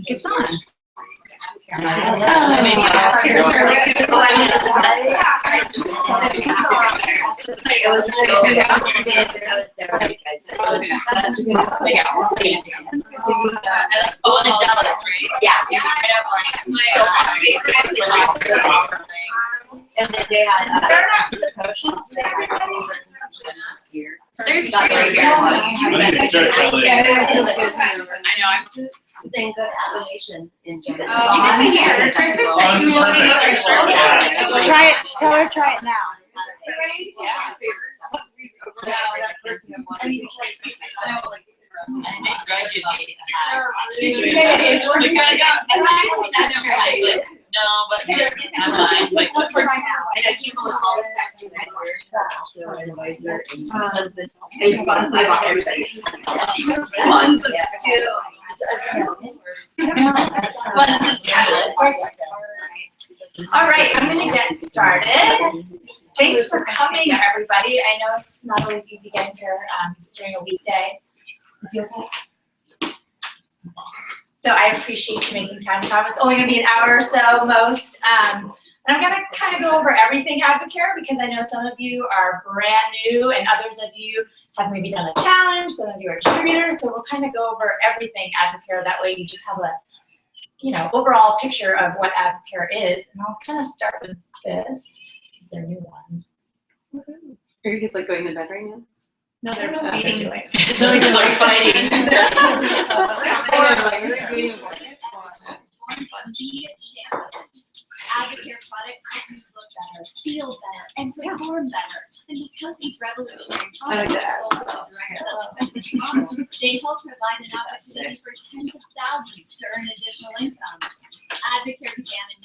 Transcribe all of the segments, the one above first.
Gets on. And then they had the potions. There's I know I'm thing good affirmation in general. You can see here. Try it. Tell her try it now. Did you say it works? No, but I'm fine. Like, what's right now? I just keep on all the stuff in my work. So, advisor and husband. It's fun. I want everybody. Ones of stew. Ones of carrots. All right, I'm going to get started. Thanks for coming, everybody. I know it's not always easy getting here during a weekday. Is he okay? So I appreciate you making time to come. It's only going to be an hour or so most. And I'm going to kind of go over everything AdvoCare because I know some of you are brand new and others of you have maybe done a challenge. Some of you are distributors. So we'll kind of go over everything AdvoCare. That way you just have a overall picture of what AdvoCare is. And I'll kind of start with this. This is their new one. Are your kids like going to bed right now? No, they're not meeting. It's like they're fighting. AdvoCare products help you look better, feel better, and perform better. And because these revolutionary products are sold with a direct selling business model, they help provide an opportunity for tens of thousands to earn additional income. AdvoCare began in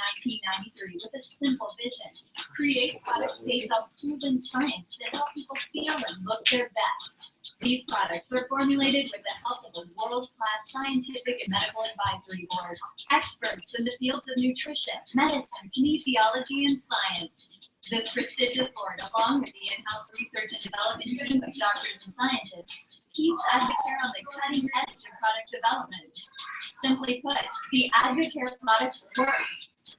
1993 with a simple vision: create products based on proven science that help people feel and look their best. These products are formulated with the help of a world-class scientific and medical advisory board, experts in the fields of nutrition, medicine, kinesiology, and science. This prestigious board, along with the in-house research and development team of doctors and scientists, keeps AdvoCare on the cutting edge of product development. Simply put, the AdvoCare products work.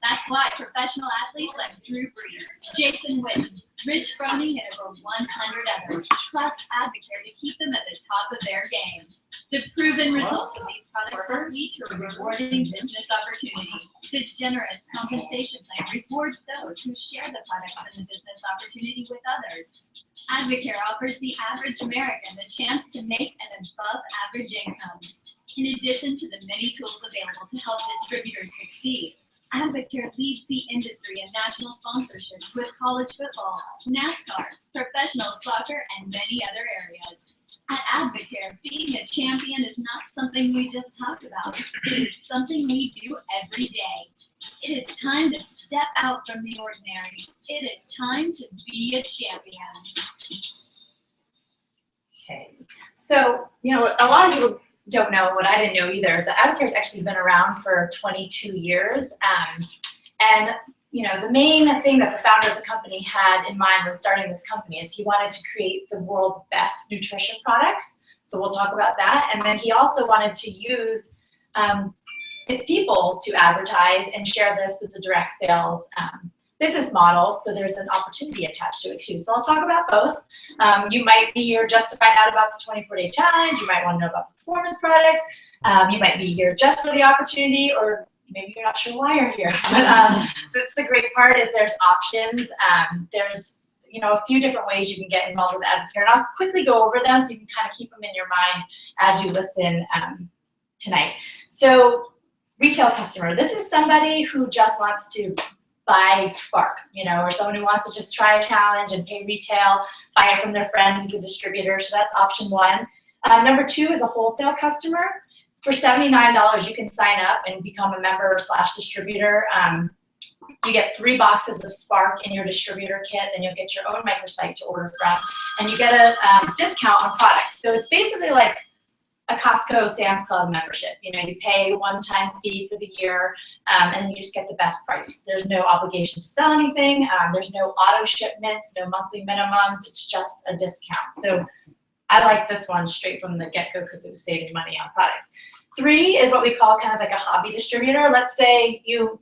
That's why professional athletes like Drew Brees, Jason Witten, Rich Froning, and over 100 others trust AdvoCare to keep them at the top of their game. The proven results of these products will lead to a rewarding business opportunity. The generous compensation plan rewards those who share the products and the business opportunity with others. AdvoCare offers the average American the chance to make an above-average income. In addition to the many tools available to help distributors succeed, AdvoCare leads the industry in national sponsorships with college football, NASCAR, professional soccer, and many other areas. At AdvoCare, being a champion is not something we just talk about. It is something we do every day. It is time to step out from the ordinary. It is time to be a champion. Okay. So, a lot of people don't know, what I didn't know either, is that AdvoCare's actually been around for 22 years. And the main thing that the founder of the company had in mind when starting this company is he wanted to create the world's best nutrition products. So we'll talk about that. And then he also wanted to use its people to advertise and share this with the direct sales business model. So there's an opportunity attached to it too. So I'll talk about both. You might be here just to find out about the 24-day challenge. You might want to know about the performance products. You might be here just for the opportunity, or maybe you're not sure why you're here. But that's the great part, is there's options. There's a few different ways you can get involved with AdvoCare, and I'll quickly go over them so you can kind of keep them in your mind as you listen tonight. So retail customer, this is somebody who just wants to buy Spark, or someone who wants to just try a challenge and pay retail, buy it from their friend who's a distributor. So that's option one. Number two is a wholesale customer. For $79, you can sign up and become a member / distributor. You get 3 boxes of Spark in your distributor kit, then you'll get your own microsite to order from, and you get a discount on products. So it's basically like a Costco Sam's Club membership. You pay a one-time fee for the year, and then you just get the best price. There's no obligation to sell anything. There's no auto shipments, no monthly minimums. It's just a discount. So I like this one straight from the get-go because it was saving money on products. 3 is what we call kind of like a hobby distributor. Let's say you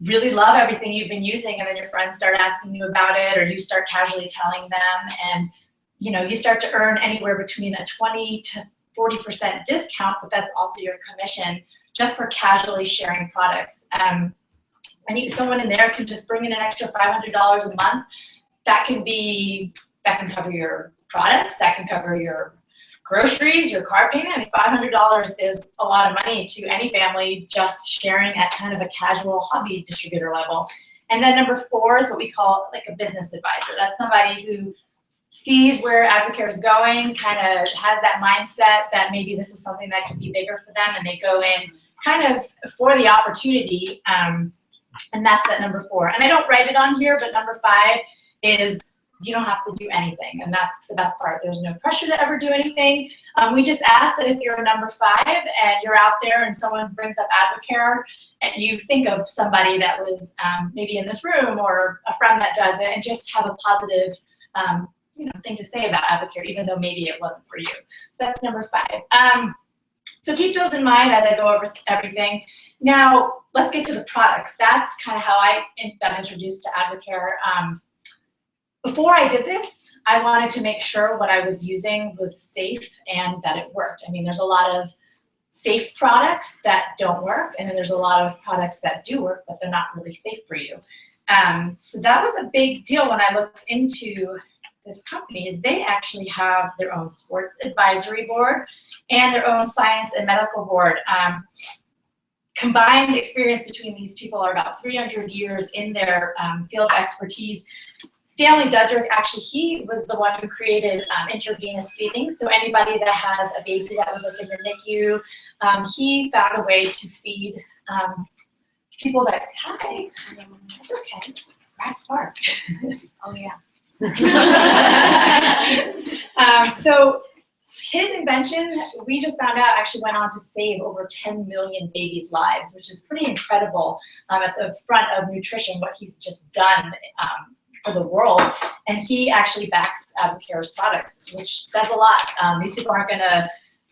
really love everything you've been using and then your friends start asking you about it, or you start casually telling them, and you start to earn anywhere between a 20 to 40% discount, but that's also your commission just for casually sharing products. And someone in there can just bring in an extra $500 a month. That can cover your products, that can cover your groceries, your car payment. I mean, $500 is a lot of money to any family just sharing at kind of a casual hobby distributor level. And then number 4 is what we call like a business advisor. That's somebody who sees where AdvoCare is going, kind of has that mindset that maybe this is something that could be bigger for them, and they go in kind of for the opportunity, and that's at number 4. And I don't write it on here, but number 5 is you don't have to do anything, and that's the best part. There's no pressure to ever do anything. We just ask that if you're a number 5 and you're out there and someone brings up AdvoCare, and you think of somebody that was maybe in this room or a friend that does it, and just have a positive thing to say about AdvoCare, even though maybe it wasn't for you. So that's number 5. So keep those in mind as I go over everything. Now, let's get to the products. That's kind of how I got introduced to AdvoCare. Before I did this, I wanted to make sure what I was using was safe and that it worked. I mean, there's a lot of safe products that don't work, and then there's a lot of products that do work, but they're not really safe for you. So that was a big deal when I looked into this company, is they actually have their own sports advisory board and their own science and medical board. Combined experience between these people are about 300 years in their field of expertise. Stanley Dudrick, actually, he was the one who created intravenous feeding. So anybody that has a baby that was like in the NICU, he found a way to feed people that, hi, it's okay, grass spark. Oh yeah. So his invention, we just found out, actually went on to save over 10 million babies' lives, which is pretty incredible at the front of nutrition, what he's just done for the world. And he actually backs AdvoCare's products, which says a lot. These people aren't going to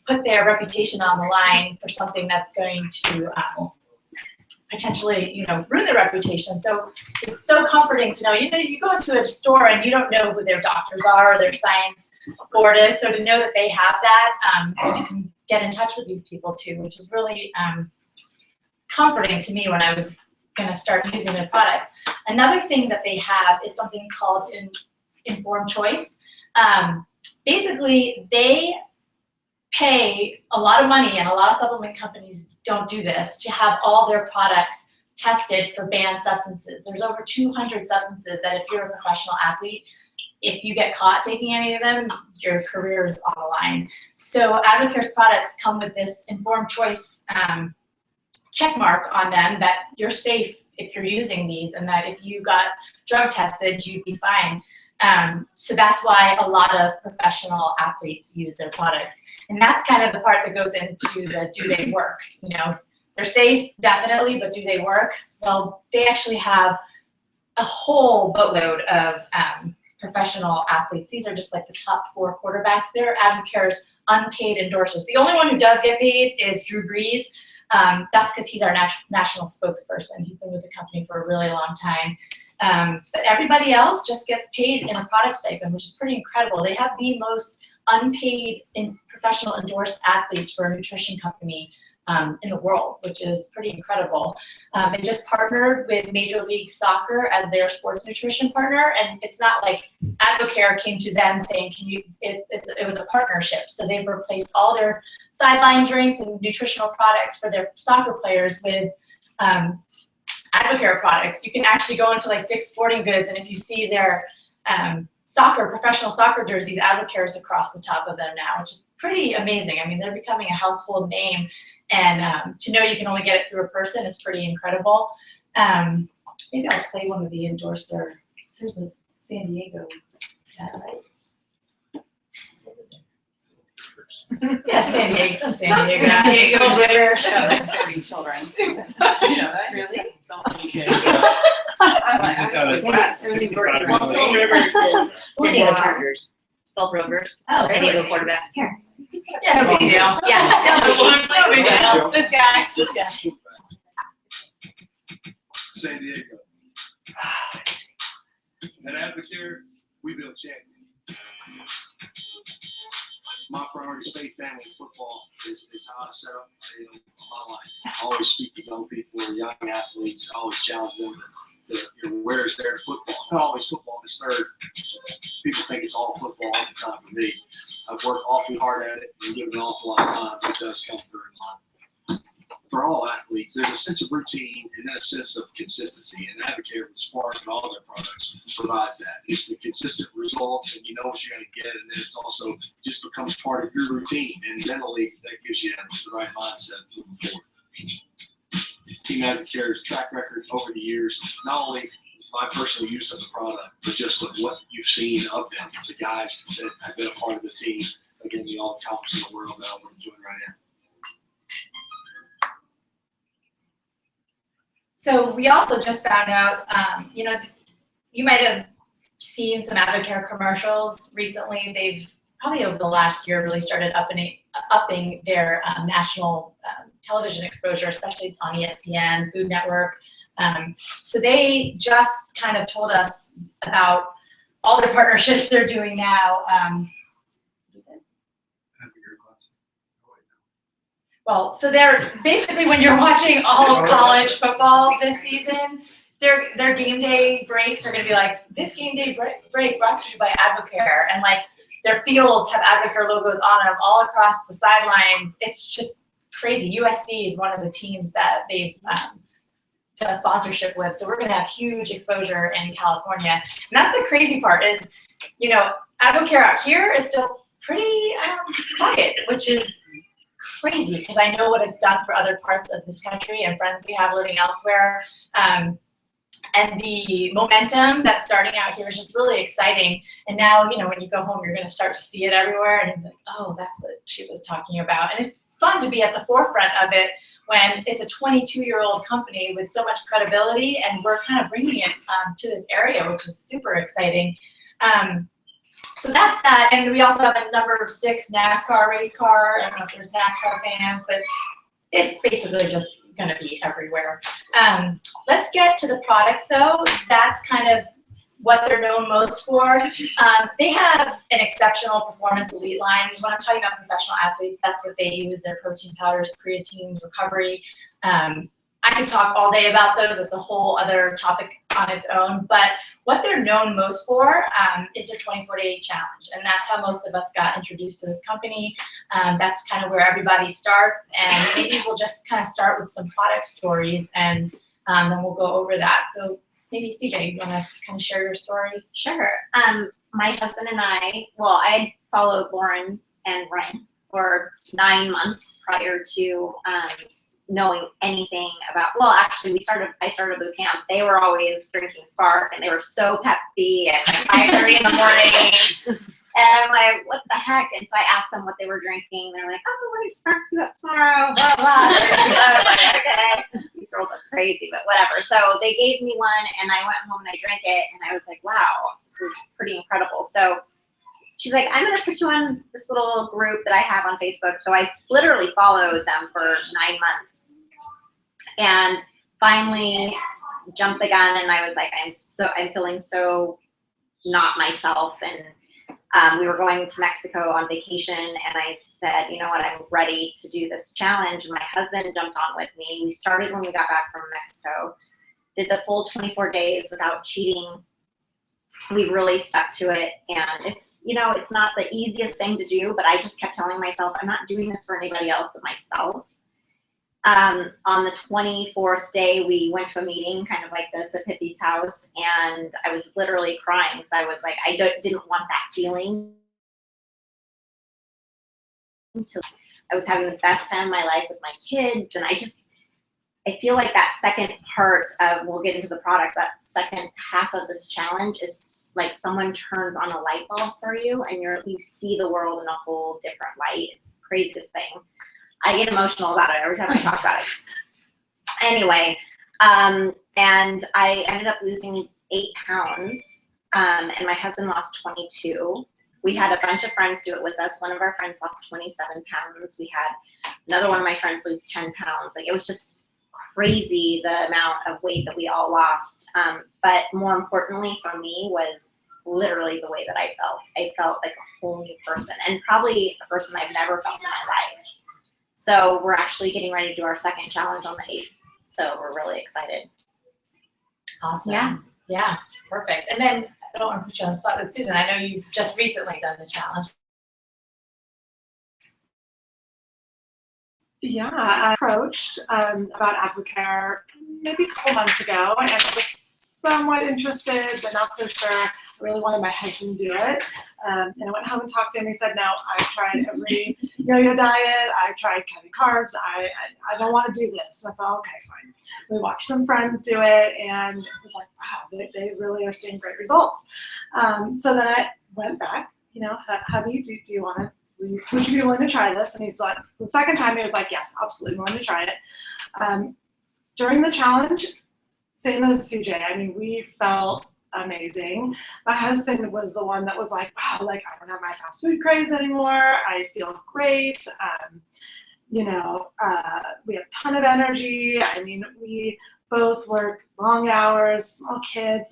put their reputation on the line for something that's going to potentially, ruin their reputation. So it's so comforting to know, you go into a store and you don't know who their doctors are or their science board is. So to know that they have that, you can get in touch with these people too, which is really comforting to me when I was going to start using their products. Another thing that they have is something called informed choice. Basically, they pay a lot of money, and a lot of supplement companies don't do this, to have all their products tested for banned substances. There's over 200 substances that if you're a professional athlete, if you get caught taking any of them, your career is on the line. So AdvoCare's products come with this informed choice check mark on them that you're safe if you're using these, and that if you got drug tested, you'd be fine. So that's why a lot of professional athletes use their products. And that's kind of the part that goes into the do they work. They're safe, definitely, but do they work? Well, they actually have a whole boatload of professional athletes. These are just like the top 4 quarterbacks. They're AdvoCare's unpaid endorsers. The only one who does get paid is Drew Brees. That's because he's our national spokesperson. He's been with the company for a really long time. But everybody else just gets paid in a product stipend, which is pretty incredible. They have the most unpaid professional endorsed athletes for a nutrition company in the world, which is pretty incredible. They just partnered with Major League Soccer as their sports nutrition partner, and it's not like AdvoCare came to them saying, it was a partnership. So they've replaced all their sideline drinks and nutritional products for their soccer players with AdvoCare products. You can actually go into like Dick's Sporting Goods, and if you see their professional soccer jerseys, AdvoCare is across the top of them now, which is pretty amazing. I mean, they're becoming a household name, and to know you can only get it through a person is pretty incredible. Maybe I'll play one of the endorser. There's a San Diego, right? Yeah, San Diego, some San Diego. San Diego River. 30 children. Really? Rivers is Well, Phil Rivers is San Diego Chargers. Phil Rivers. Oh, Any of really? the quarterbacks. Here. Yeah, no big deal. Yeah, no big deal. This guy. San Diego. At AdvoCare, we build champions. My priority, faith, family, football is how I set up my life. I always speak to young people or young athletes. I always challenge them to where's their football? It's not always football. It's third. People think it's all football all the time. For me, I've worked awfully hard at it and given an awful lot of time. It does come through in line. For all athletes, there's a sense of routine and then a sense of consistency. And AdvoCare with Spark and all their products provides that. It's the consistent results, and you know what you're going to get, and then it's also just becomes part of your routine. And mentally, that gives you the right mindset moving forward. Team AdvoCare's track record over the years, not only my personal use of the product, but just of what you've seen of them, the guys that have been a part of the team, again, the all accomplishments in the world that I'm enjoying right now. So we also just found out, you might have seen some AdvoCare commercials recently. They've probably over the last year really started upping their national television exposure, especially on ESPN, Food Network. So they just kind of told us about all their partnerships they're doing now. What is it? Well, so they're basically, when you're watching all of college football this season, their game day breaks are going to be like, this game day break brought to you by AdvoCare, and like their fields have AdvoCare logos on them all across the sidelines. It's just crazy. USC is one of the teams that they've done a sponsorship with, so we're going to have huge exposure in California. And that's the crazy part is, AdvoCare out here is still pretty quiet, which is crazy because I know what it's done for other parts of this country and friends we have living elsewhere. And the momentum that's starting out here is just really exciting. And now, when you go home, you're going to start to see it everywhere. And you're like, oh, that's what she was talking about. And it's fun to be at the forefront of it when it's a 22-year-old company with so much credibility. And we're kind of bringing it to this area, which is super exciting. So that's that. And we also have a number of 6 NASCAR race car. I don't know if there's NASCAR fans, but it's basically just going to be everywhere. Let's get to the products, though. That's kind of what they're known most for. They have an exceptional performance elite line. When I'm talking about professional athletes, that's what they use, their protein powders, creatines, recovery. I could talk all day about those. It's a whole other topic on its own. But what they're known most for is their 24-day challenge. And that's how most of us got introduced to this company. That's kind of where everybody starts. And maybe we'll just kind of start with some product stories, and then we'll go over that. So maybe CJ, you want to kind of share your story? Sure. My husband and I followed Lauren and Ryan for 9 months prior to knowing anything about, actually I started boot camp. They were always drinking Spark and they were so peppy at 5:30 in the morning. And I'm like, what the heck? And so I asked them what they were drinking. They're like, oh, we're going to spark you up tomorrow, blah, blah. And so I was like, okay, these girls are crazy, but whatever. So they gave me one and I went home and I drank it and I was like, wow, this is pretty incredible. So she's like, I'm going to put you on this little group that I have on Facebook. So I literally followed them for 9 months and finally jumped the gun. And I was like, I'm feeling so not myself. And we were going to Mexico on vacation, and I said, you know what, I'm ready to do this challenge. And my husband jumped on with me. We started when we got back from Mexico, did the full 24 days without cheating. We really stuck to it. And it's not the easiest thing to do, but I just kept telling myself, I'm not doing this for anybody else but myself. On the 24th day, we went to a meeting kind of like this at Pippi's house, and I was literally crying. So I was like, I didn't want that feeling. I was having the best time of my life with my kids, and I feel like that second part of, we'll get into the products, that second half of this challenge is like someone turns on a light bulb for you, and you see the world in a whole different light. It's the craziest thing. I get emotional about it every time I talk about it. Anyway, and I ended up losing 8 pounds, and my husband lost 22. we had a bunch of friends do it with us. One of our friends lost 27 pounds. We had another one of my friends lose 10 pounds. Like, it was just crazy the amount of weight that we all lost. But more importantly for me was literally the way that I felt. I felt like a whole new person, and probably a person I've never felt in my life. So we're actually getting ready to do our second challenge on the 8th. So we're really excited. Awesome. Yeah. Yeah, perfect. And then, I don't want to put you on the spot with Susan. I know you've just recently done the challenge. Yeah, I approached about AdvoCare maybe a couple months ago, and I was somewhat interested, but not so sure. I really wanted my husband to do it. And I went home and talked to him. He said, no, I've tried every yo-yo diet. I've tried cutting carbs. I don't want to do this. And I thought, okay, fine. We watched some friends do it, and it was like, wow, they really are seeing great results. So then I went back, hubby, do you want to? Would you be willing to try this? And he's like, the second time he was like, yes, absolutely willing to try it. During the challenge, same as CJ, I mean, we felt amazing. My husband was the one that was like, wow, like, I don't have my fast food craves anymore. I feel great. We have a ton of energy. I mean, we both work long hours, small kids,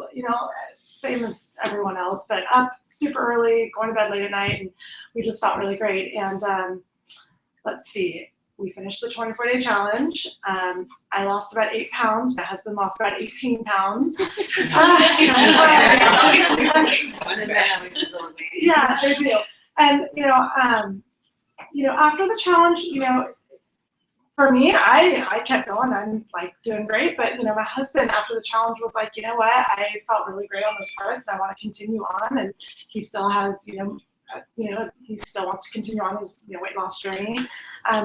same as everyone else, but up super early, going to bed late at night, and we just felt really great. And let's see, we finished the 24-day challenge. I lost about 8 pounds. My husband lost about 18 pounds. Yeah, they do. And after the challenge, for me, I kept going. I'm like doing great, but my husband after the challenge was like, you know what? I felt really great on those parts. I want to continue on, and he still has, he still wants to continue on his weight loss journey.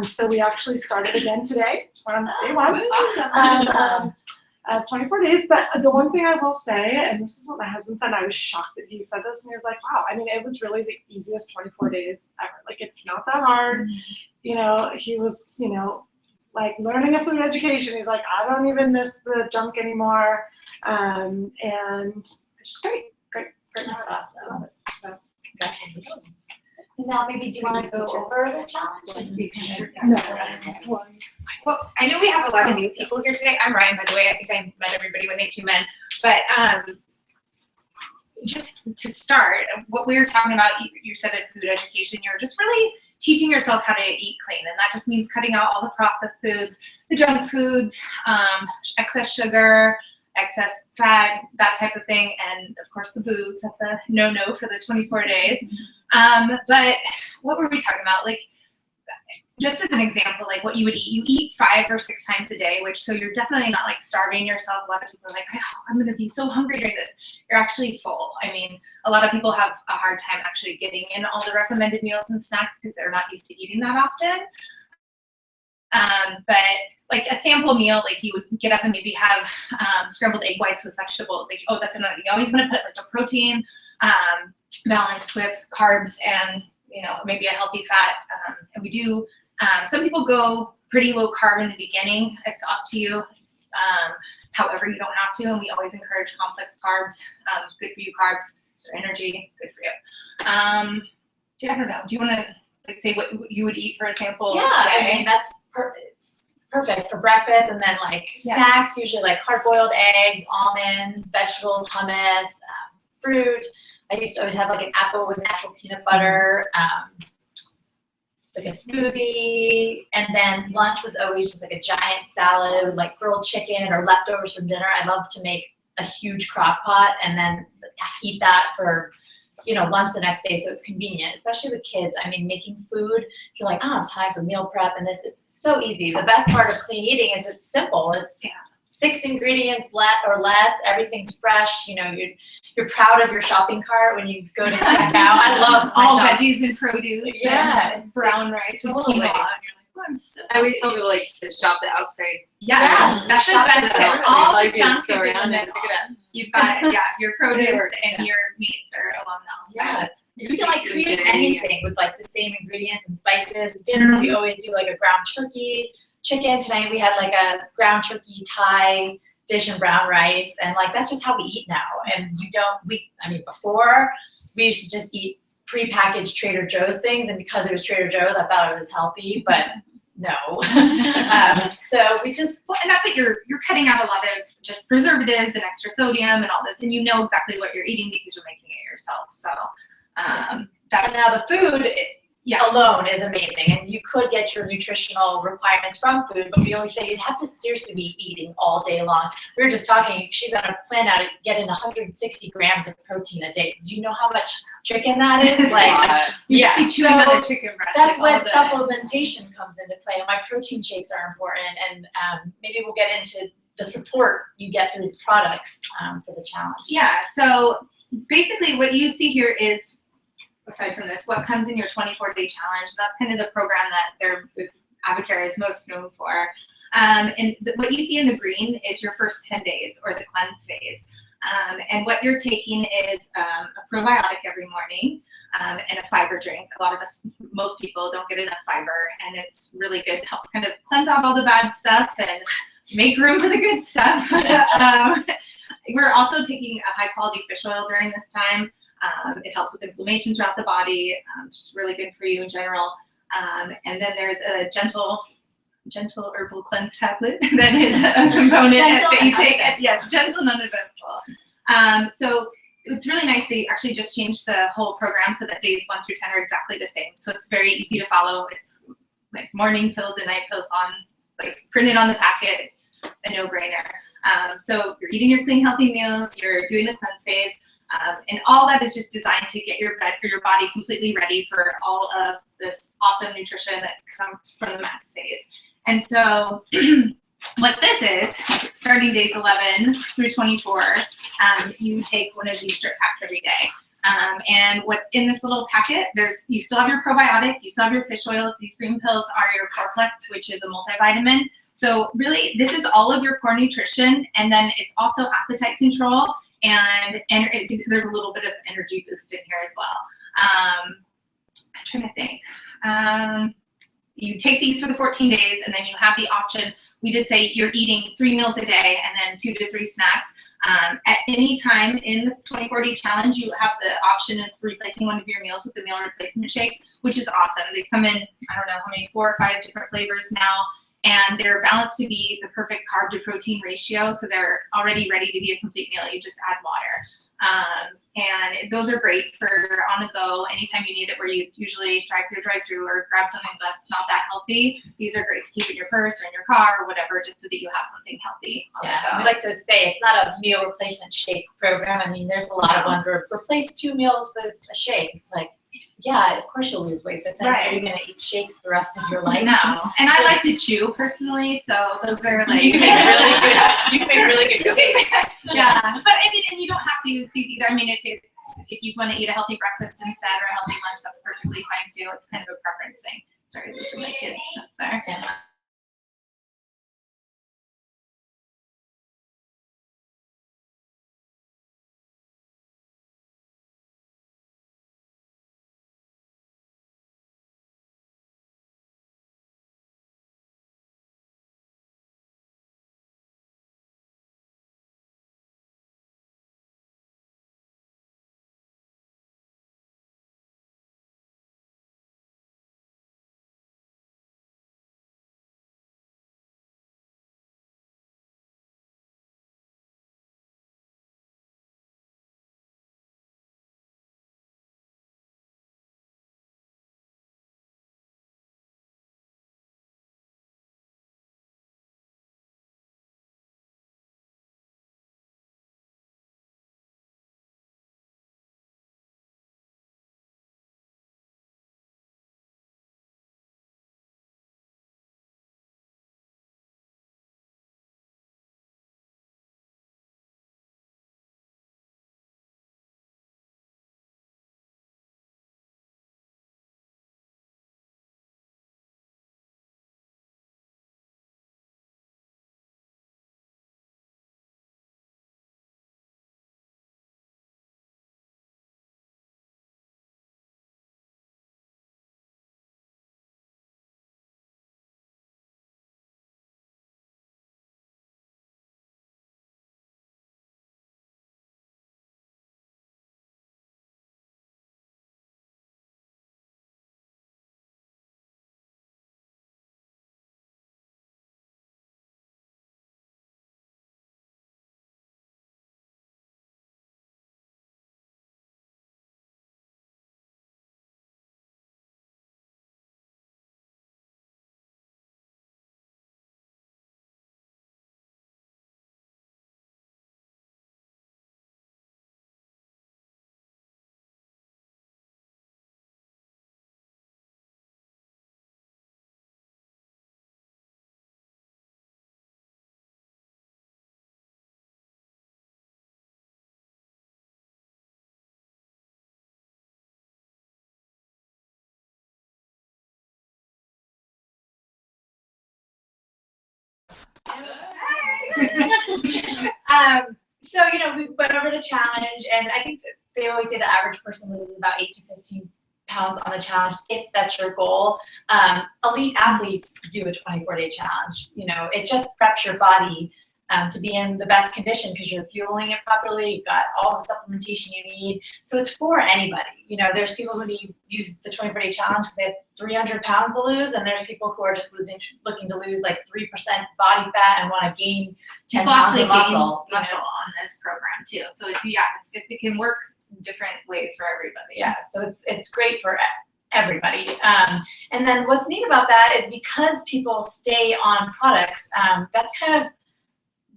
So we actually started again today. We're on day 1. 24 days. But the one thing I will say, and this is what my husband said, and I was shocked that he said this, and he was like, wow, I mean, it was really the easiest 24 days ever. Like, it's not that hard. He was, like learning a food education. He's like, I don't even miss the junk anymore. And it's just great. That's awesome. So, Congratulations. Now, maybe do you want to go over the challenge? You can Well, I know we have a lot of new people here today. I'm Ryan, by the way. I think I met everybody when they came in. But just to start, what we were talking about, you said at food education, you're just really teaching yourself how to eat clean. And that just means cutting out all the processed foods, the junk foods, excess sugar, excess fat, that type of thing. And of course the booze, that's a no-no for the 24 days. But what were we talking about? Like, just as an example, like what you would eat, you eat 5 or 6 times a day, so you're definitely not like starving yourself. A lot of people are like, oh, I'm going to be so hungry during this. You're actually full. I mean, a lot of people have a hard time actually getting in all the recommended meals and snacks because they're not used to eating that often. But like a sample meal, like you would get up and maybe have scrambled egg whites with vegetables. Like, oh, that's another. You always want to put like a protein balanced with carbs and maybe a healthy fat. And we do. Some people go pretty low carb in the beginning. It's up to you. However, you don't have to, and we always encourage complex carbs. Good for you carbs, for energy, good for you. I don't know. Do you want to like say what you would eat for a sample? Yeah, I mean that's perfect for breakfast, and then like snacks, usually like hard-boiled eggs, almonds, vegetables, hummus, fruit. I used to always have like an apple with natural peanut butter. Like a smoothie, and then lunch was always just like a giant salad with like grilled chicken or leftovers from dinner. I love to make a huge crock pot and then eat that for lunch the next day, so it's convenient, especially with kids. I mean, making food, you're like, I don't have time for meal prep and this. It's so easy. The best part of clean eating is it's simple. It's 6 ingredients or less. Everything's fresh. You're proud of your shopping cart when you go to check out. I love all veggies and produce. Yeah, and brown rice with totally. quinoa. And you're like, oh, I'm so I always tell people like to shop the outside. Yes, that's the best tip. All the junk is in the and middle. pick it up. You've got your produce Yeah. and your meats are along those. Yeah. So You can like create anything with like the same ingredients and spices. Dinner, we always do like a ground turkey, chicken. Tonight we had like a ground turkey Thai dish and brown rice, and like that's just how we eat now. And before we used to just eat prepackaged Trader Joe's things, and because it was Trader Joe's, I thought it was healthy, but no. So we just, Well, and that's what you're cutting out a lot of just preservatives and extra sodium and all this, and you know exactly what you're eating because you're making it yourself. So and that's now the food alone is amazing, and you could get your nutritional requirements from food, but we always say you'd have to seriously be eating all day long. We were just talking, she's on a plan now to get in 160 grams of protein a day. Do you know how much chicken that is? Like, you just be chewing on so a chicken breast. that's like, when all day. supplementation comes into play. My protein shakes are important, and maybe we'll get into the support you get through the products for the challenge. Yeah, so basically what you see here is, aside from this, what comes in your 24-day challenge. That's kind of the program that AdvoCare is most known for. What you see in the green is your first 10 days, or the cleanse phase. And what you're taking is a probiotic every morning and a fiber drink. A lot of us, most people, don't get enough fiber, and it's really good. It helps kind of cleanse out all the bad stuff and make room for the good stuff. We're also taking a high-quality fish oil during this time. It helps with inflammation throughout the body. It's just really good for you in general. And then there's a gentle herbal cleanse tablet that is a component that you take. Yes, gentle and uneventful. So it's really nice. They actually just changed the whole program so that days 1 through 10 are exactly the same. So it's very easy to follow. It's like morning pills and night pills printed on the packet. It's a no-brainer. So you're eating your clean, healthy meals. You're doing the cleanse phase. And all that is just designed to get your body completely ready for all of this awesome nutrition that comes from the max phase. And so what this is, starting days 11 through 24, you take one of these strip packs every day. And what's in this little packet, you still have your probiotic, you still have your fish oils. These green pills are your Coreplex, which is a multivitamin. So really, this is all of your core nutrition, and then it's also appetite control. And there's a little bit of energy boost in here as well. I'm trying to think. You take these for the 14 days, and then you have the option. We did say you're eating 3 meals a day and then 2 to 3 snacks. At any time in the 24-day challenge, you have the option of replacing one of your meals with a meal replacement shake, which is awesome. They come in, I don't know how many, 4 or 5 different flavors now. And they're balanced to be the perfect carb to protein ratio. So they're already ready to be a complete meal. You just add water. And those are great for on the go anytime you need it, where you usually drive through or grab something that's not that healthy. These are great to keep in your purse or in your car or whatever, just so that you have something healthy on the go. We like to say it's not a meal replacement shake program. I mean, there's a lot of ones where replace 2 meals with a shake. It's like, yeah, of course you'll lose weight, but then are you gonna eat shakes the rest of your life? No. And I like to chew personally, so those are like You can make really good cookies. Yeah, but I mean, and you don't have to use these either. I mean, if you want to eat a healthy breakfast instead or a healthy lunch, that's perfectly fine too. It's kind of a preference thing. Sorry, those are my kids up there. Yeah. So, you know, we went over the challenge, and I think that they always say the average person loses about 8 to 15 pounds on the challenge, if that's your goal. Elite athletes do a 24-day challenge. You know, it just preps your body to be in the best condition because you're fueling it properly. You've got all the supplementation you need. So it's for anybody. You know, there's people who use the 24-day challenge because they have 300 pounds to lose, and there's people who are just looking to lose like 3% body fat and want to gain 10 pounds of muscle. Muscle on this program too. So yeah, it can work different ways for everybody. Yeah, so it's great for everybody. And then what's neat about that is because people stay on products, that's kind of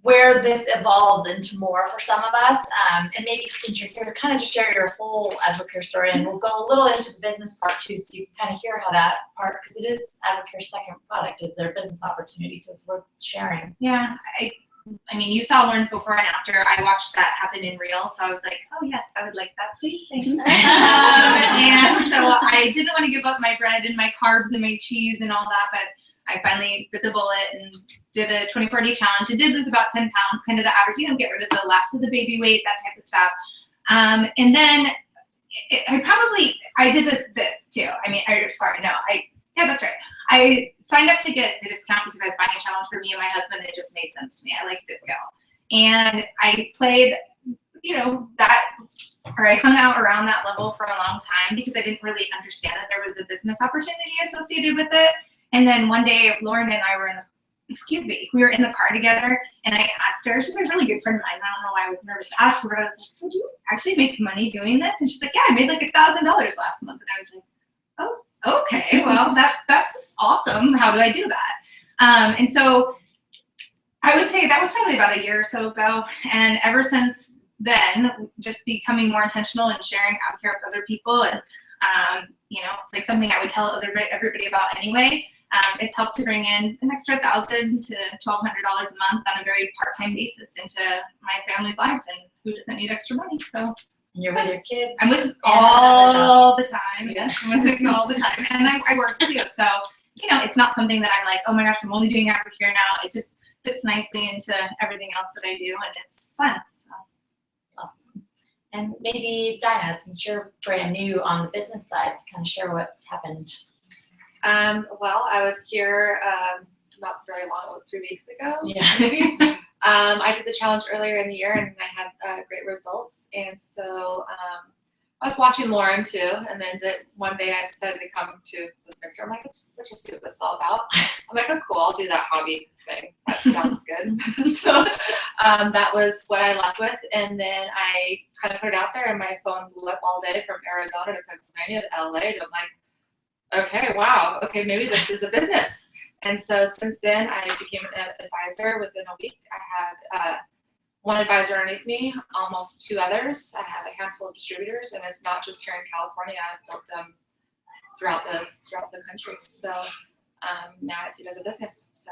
where this evolves into more for some of us. And maybe since you're here to kind of just share your whole AdvoCare story, and we'll go a little into the business part too, so you can kind of hear how that part, because it is AdvoCare's second product, is their business opportunity, so it's worth sharing. Yeah, I mean, you saw Lauren's before and after. I watched that happen in real, so I was like, oh yes, I would like that, please, thanks. And so I didn't want to give up my bread and my carbs and my cheese and all that, but I finally bit the bullet and did a 24-day challenge. I did lose about 10 pounds, kind of the average, you know, get rid of the last of the baby weight, that type of stuff. And then I did this too. I mean, yeah, that's right. I signed up to get the discount because I was buying a challenge for me and my husband, and it just made sense to me. I like discount. And I played, you know, I hung out around that level for a long time because I didn't really understand that there was a business opportunity associated with it. And then one day, Lauren and I were we were in the car together, and I asked her, she's a really good friend of mine, I don't know why I was nervous to ask her, but I was like, so do you actually make money doing this? And she's like, yeah, I made like $1,000 last month. And I was like, oh, okay, well, that's awesome. How do I do that? And so I would say that was probably about a year or so ago. And ever since then, just becoming more intentional and sharing AdvoCare with other people. And, you know, it's like something I would tell everybody about anyway. It's helped to bring in an extra $1,000 to $1,200 a month on a very part-time basis into my family's life, and who doesn't need extra money? So you're with your kids. I'm with all the time. Yes, I'm with them all the time, and I work too. So you know, it's not something that I'm like, oh my gosh, I'm only doing AdvoCare now. It just fits nicely into everything else that I do, and it's fun. So awesome. And maybe Dinah, since you're brand new on the business side, kind of share what's happened. Well, I was here not very long, 3 weeks ago. Yeah. Maybe. I did the challenge earlier in the year, and I had great results. And so I was watching Lauren too, and then one day I decided to come to this mixer. I'm like, let's just see what this is all about. I'm like, oh, cool, I'll do that hobby thing. That sounds good. So that was what I left with, and then I kind of put it out there, and my phone blew up all day from Arizona to Pennsylvania to LA. And I'm like, okay, wow, okay, maybe this is a business. And so since then, I became an advisor. Within a week, I had one advisor underneath me, almost 2 others. I have a handful of distributors, and it's not just here in California. I've built them throughout the country. So now I see it as a business. So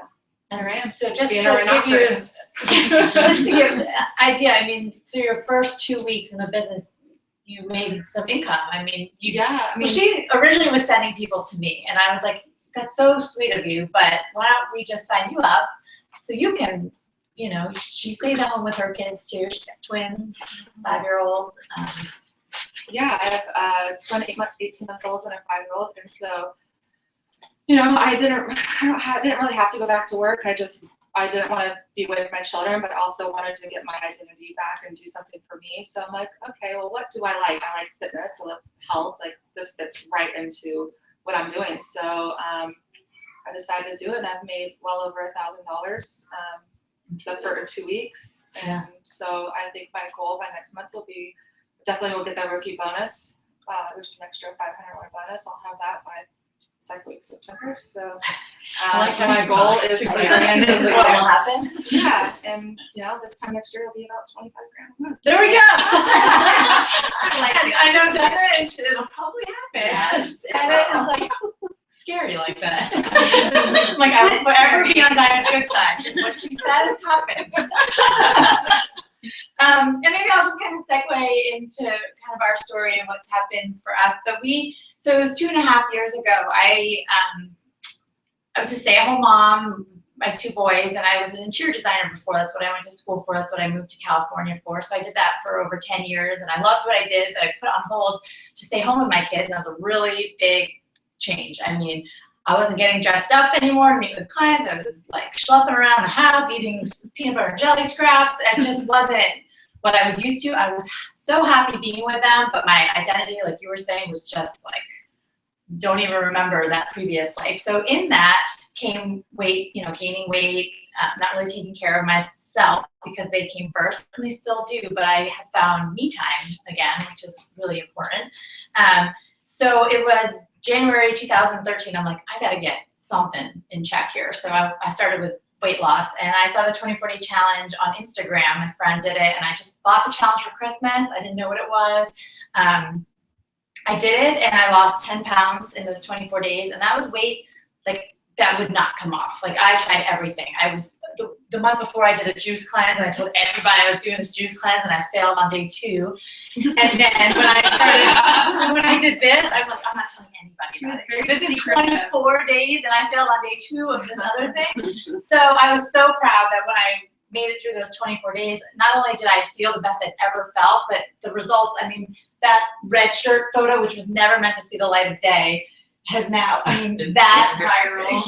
here I am. So just being to a rhinoceros. just to give an idea, I mean, so your first 2 weeks in the business, you made some income. I mean, she originally was sending people to me, and I was like, that's so sweet of you, but why don't we just sign you up so you can, you know, she stays at home with her kids too. She's got twins, 5-year-olds. Yeah, I have 18-month-olds and a 5-year-old, and so, you know, I didn't really have to go back to work. I didn't want to be away from my children, but also wanted to get my identity back and do something for me. So I'm like, okay, well, what do I like? I like fitness, I love health. Like this fits right into what I'm doing. So I decided to do it, and I've made well over $1,000 for 2 weeks. And so I think my goal by next month will be, definitely we'll get that rookie bonus, which is an extra $500 bonus. I'll have that by second week of September. So my goal is to and this is what will happen. Yeah, and you know, this time next year will be about 25 grand. There we go. Like I know Dinah, it'll probably happen. Yes. Dinah is like scary like that. Like I will forever be on Dinah's good side. What she says happens. And maybe I'll just kind of segue into kind of our story and what's happened for us. But so it was 2.5 years ago. I was a stay-at-home mom. my 2 boys, and I was an interior designer before. That's what I went to school for. That's what I moved to California for. So I did that for over 10 years, and I loved what I did, but I put it on hold to stay home with my kids, and that was a really big change. I mean, I wasn't getting dressed up anymore to meet with clients. I was like schlepping around the house, eating peanut butter and jelly scraps. It just wasn't what I was used to. I was so happy being with them, but my identity, like you were saying, was just like, don't even remember that previous life. So in that came weight, gaining weight, not really taking care of myself because they came first, and they still do, but I have found me time again, which is really important. So it was January 2013. I'm like, I gotta get something in check here. So I started with weight loss, and I saw the 24-day challenge on Instagram. My friend did it, and I just bought the challenge for Christmas. I didn't know what it was. I did it, and I lost 10 pounds in those 24 days, and that was weight like that would not come off. Like I tried everything. I was the month before I did a juice cleanse, and I told everybody I was doing this juice cleanse, and I failed on day 2. And then when I did this, I'm like, I'm not telling anybody about it. This is 24 days, and I failed on day 2 of this other thing. So I was so proud that when I made it through those 24 days, not only did I feel the best I'd ever felt, but the results, I mean, that red shirt photo, which was never meant to see the light of day, has now, I mean, that's viral.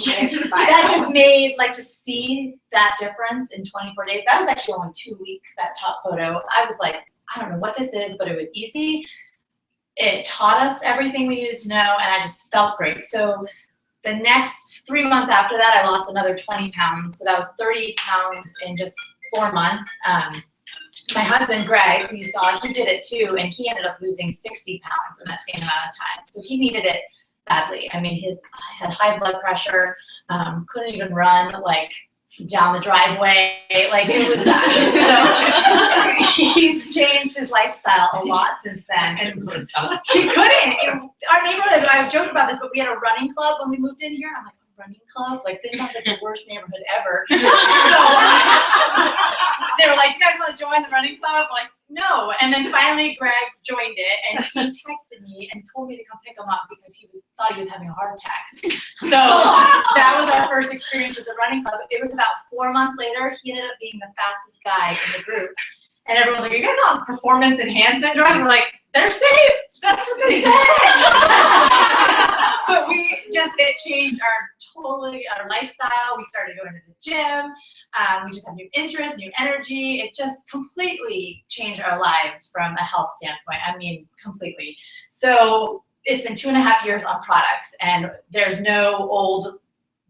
That just made, like, to see that difference in 24 days, that was actually only 2 weeks, that top photo. I was like, I don't know what this is, but it was easy. It taught us everything we needed to know, and I just felt great. So the next 3 months after that, I lost another 20 pounds. So that was 30 pounds in just 4 months. My husband, Greg, who you saw, he did it too, and he ended up losing 60 pounds in that same amount of time. So he needed it badly. I mean, he had high blood pressure, couldn't even run like down the driveway, like it was bad. So he's changed his lifestyle a lot since then. And he couldn't. Our neighborhood, I joked about this, but we had a running club when we moved in here. I'm like, a running club? Like, this sounds like the worst neighborhood ever. So they were like, you guys want to join the running club? I'm like, no. And then finally Greg joined it, and he texted me and told me to come pick him up because he thought he was having a heart attack. So that was our first experience with the running club. It was about 4 months later, he ended up being the fastest guy in the group. And everyone's like, are you guys on performance enhancement drugs? We're like, they're safe. That's what they say. But it changed our lifestyle. We started going to the gym. We just had new interests, new energy. It just completely changed our lives from a health standpoint. I mean, completely. So it's been 2.5 years on products, and there's no old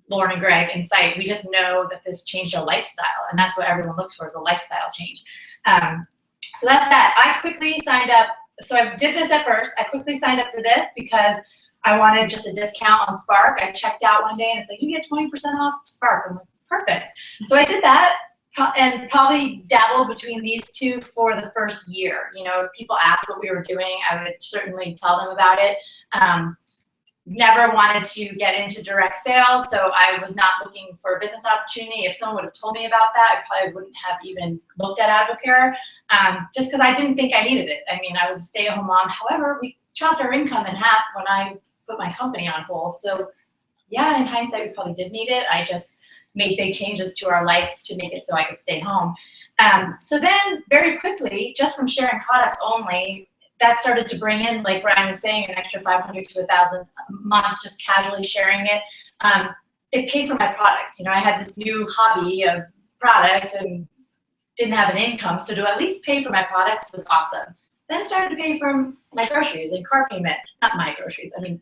Lauren and Greg in sight. We just know that this changed our lifestyle, and that's what everyone looks for, is a lifestyle change. So that's that. I quickly signed up. So I did this at first. I quickly signed up for this because I wanted just a discount on Spark. I checked out one day and it's like, you get 20% off Spark. I'm like, perfect. So I did that and probably dabbled between these two for the first year. You know, if people asked what we were doing, I would certainly tell them about it. Never wanted to get into direct sales, so I was not looking for a business opportunity. If someone would have told me about that, I probably wouldn't have even looked at AdvoCare, just because I didn't think I needed it. I mean, I was a stay-at-home mom. However, we chopped our income in half when I put my company on hold. So yeah, in hindsight, we probably did need it. I just made big changes to our life to make it so I could stay home. So then very quickly, just from sharing products only, that started to bring in, like Ryan was saying, an extra $500 to $1,000 a month, just casually sharing it. It paid for my products. You know, I had this new hobby of products and didn't have an income, so to at least pay for my products was awesome. Then started to pay for my groceries and car payment. Not my groceries. I mean,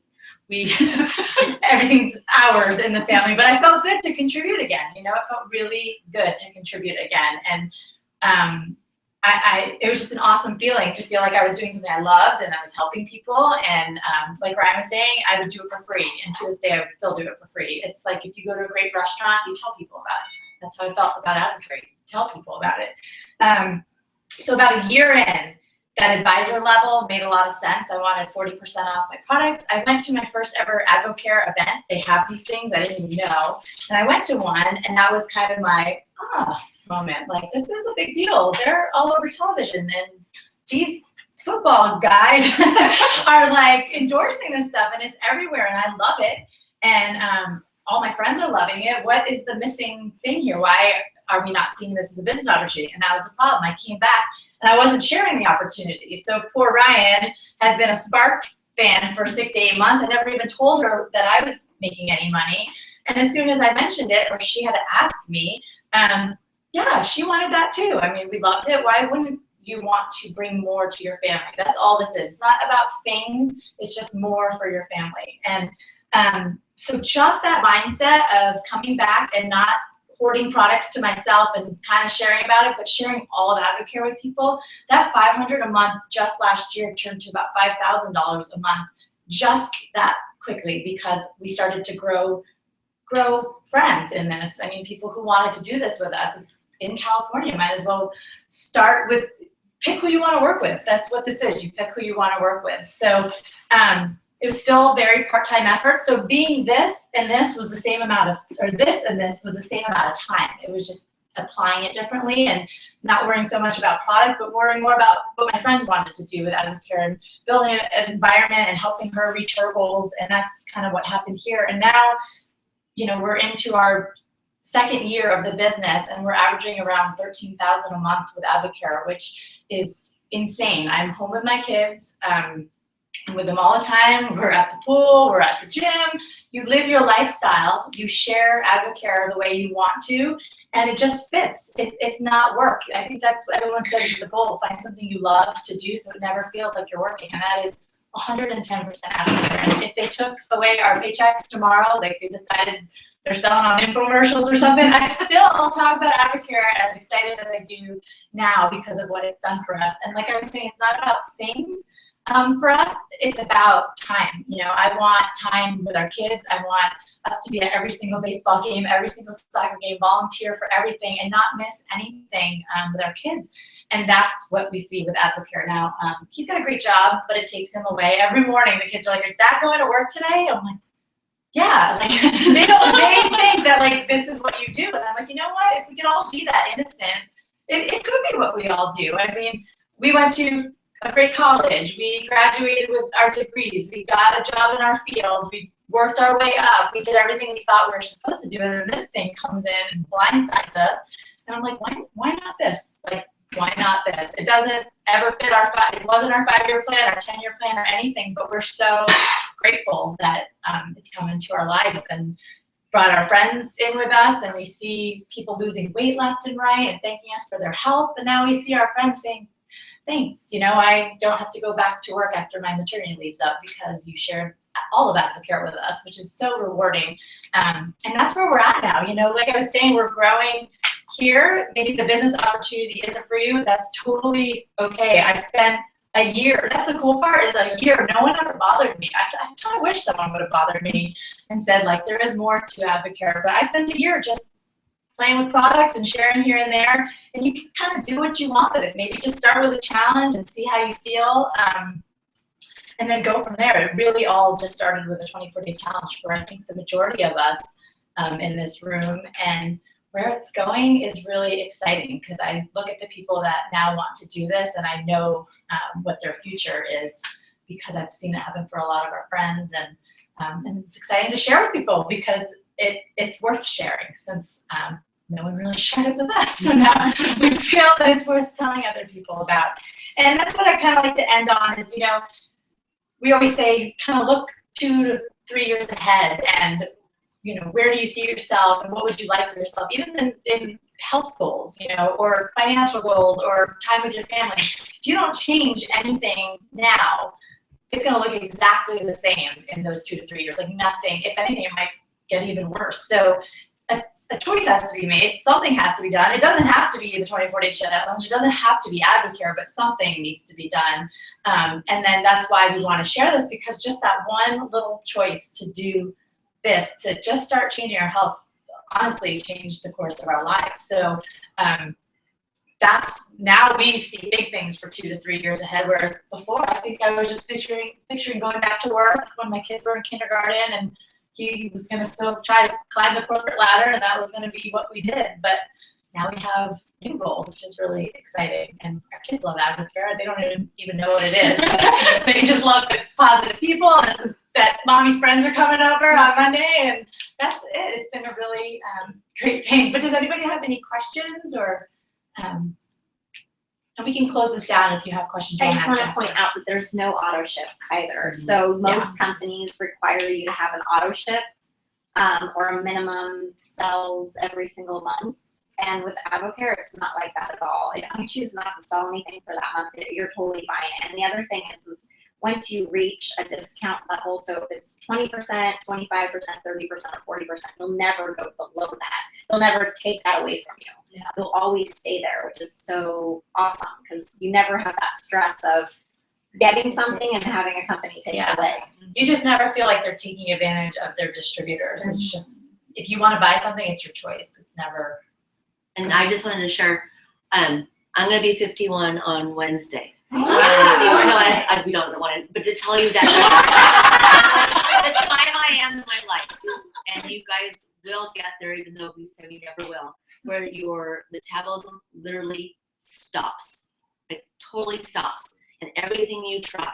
everything's ours in the family, but I felt good to contribute again. You know, it felt really good to contribute again. And it was just an awesome feeling to feel like I was doing something I loved and I was helping people. And like Ryan was saying, I would do it for free. And to this day, I would still do it for free. It's like if you go to a great restaurant, you tell people about it. That's how I felt about AdvoCare. Tell people about it. So about a year in, that advisor level made a lot of sense. I wanted 40% off my products. I went to my first ever AdvoCare event. They have these things I didn't even know. And I went to one, and that was kind of my moment. Like, this is a big deal. They're all over television, and these football guys are like endorsing this stuff, and it's everywhere, and I love it. And all my friends are loving it. What is the missing thing here? Why are we not seeing this as a business opportunity? And that was the problem. I came back and I wasn't sharing the opportunity. So poor Ryan has been a Spark fan for 6 to 8 months. I never even told her that I was making any money. And as soon as I mentioned it, or she had to ask me, yeah, she wanted that too. I mean, we loved it. Why wouldn't you want to bring more to your family? That's all this is. It's not about things. It's just more for your family. And so just that mindset of coming back and not hoarding products to myself and kind of sharing about it, but sharing all of AdvoCare with people, that $500 a month just last year turned to about $5,000 a month, just that quickly, because we started to grow friends in this. I mean, people who wanted to do this with us. It's in California, might as well start with, pick who you want to work with. That's what this is. You pick who you want to work with. So it was still a very part-time effort. So being this and this was the same amount of, or this and this was the same amount of time. It was just applying it differently and not worrying so much about product, but worrying more about what my friends wanted to do with AdvoCare and building an environment and helping her reach her goals. And that's kind of what happened here. And now, you know, we're into our second year of the business and we're averaging around $13,000 a month with AdvoCare, which is insane. I'm home with my kids. I'm with them all the time. We're at the pool, we're at the gym. You live your lifestyle. You share AdvoCare the way you want to, and it just fits. It's not work. I think that's what everyone says is the goal. Find something you love to do so it never feels like you're working, and that is 110% AdvoCare. And if they took away our paychecks tomorrow, like they decided they're selling on infomercials or something, I still talk about AdvoCare as excited as I do now because of what it's done for us. And like I was saying, it's not about things. For us, it's about time. You know, I want time with our kids. I want us to be at every single baseball game, every single soccer game, volunteer for everything, and not miss anything with our kids. And that's what we see with AdvoCare now. He's got a great job, but it takes him away. Every morning, the kids are like, "Is Dad going to work today?" I'm like, yeah. Like they think that like this is what you do, and I'm like, you know what? If we could all be that innocent, it could be what we all do. I mean, we went to a great college. We graduated with our degrees. We got a job in our field. We worked our way up. We did everything we thought we were supposed to do, and then this thing comes in and blindsides us. And I'm like, why not this? Like, why not this? It doesn't ever fit it wasn't our 5-year plan, our 10-year plan, or anything, but we're so grateful that it's come into our lives and brought our friends in with us, and we see people losing weight left and right and thanking us for their health. And now we see our friends saying, thanks, you know, I don't have to go back to work after my maternity leave's up because you shared all of AdvoCare with us, which is so rewarding. And that's where we're at now. You know, like I was saying, we're growing here. Maybe the business opportunity isn't for you. That's totally okay. I spent a year. That's the cool part, is a year. No one ever bothered me. I kind of wish someone would have bothered me and said, like, there is more to AdvoCare. But I spent a year just playing with products and sharing here and there, and you can kind of do what you want with it. Maybe just start with a challenge and see how you feel, and then go from there. It really all just started with a 24-day challenge for, I think, the majority of us in this room. And where it's going is really exciting because I look at the people that now want to do this, and I know what their future is because I've seen it happen for a lot of our friends, and it's exciting to share with people because it's worth sharing since no one really shared it with us. So now we feel that it's worth telling other people about. And that's what I kind of like to end on is, you know, we always say kind of look 2 to 3 years ahead, and you know, where do you see yourself and what would you like for yourself, even in health goals, you know, or financial goals or time with your family. If you don't change anything now, it's going to look exactly the same in those 2 to 3 years. Like nothing, if anything, it might get even worse. So a choice has to be made. Something has to be done. It doesn't have to be the 24-day challenge. It doesn't have to be AdvoCare, but something needs to be done. And then that's why we want to share this, because just that one little choice to do this, to just start changing our health, honestly change the course of our lives. So that's, now we see big things for 2 to 3 years ahead, whereas before I think I was just picturing going back to work when my kids were in kindergarten, and he was going to still try to climb the corporate ladder, and that was going to be what we did. But now we have new goals, which is really exciting. And our kids love AdvoCare. They don't even know what it is. But they just love the positive people and that mommy's friends are coming over on Monday, and that's it. It's been a really great thing. But does anybody have any questions or? And we can close this down if you have questions. I just want to point out that there's no auto ship either. So most companies require you to have an auto ship or a minimum sells every single month. And with AdvoCare, it's not like that at all. If you choose not to sell anything for that month, you're totally fine. And the other thing is once you reach a discount level, so if it's 20%, 25%, 30%, or 40%, you'll never go below that. They'll never take that away from you. Yeah. They'll always stay there, which is so awesome because you never have that stress of getting something and having a company take it away. You just never feel like they're taking advantage of their distributors. It's just, if you want to buy something, it's your choice. It's never. And I just wanted to share, I'm going to be 51 on Wednesday. Wow. No, we don't want to, but to tell you that the time I am in my life, and you guys will get there, even though we say we never will, where your metabolism literally stops. It totally stops. And everything you try,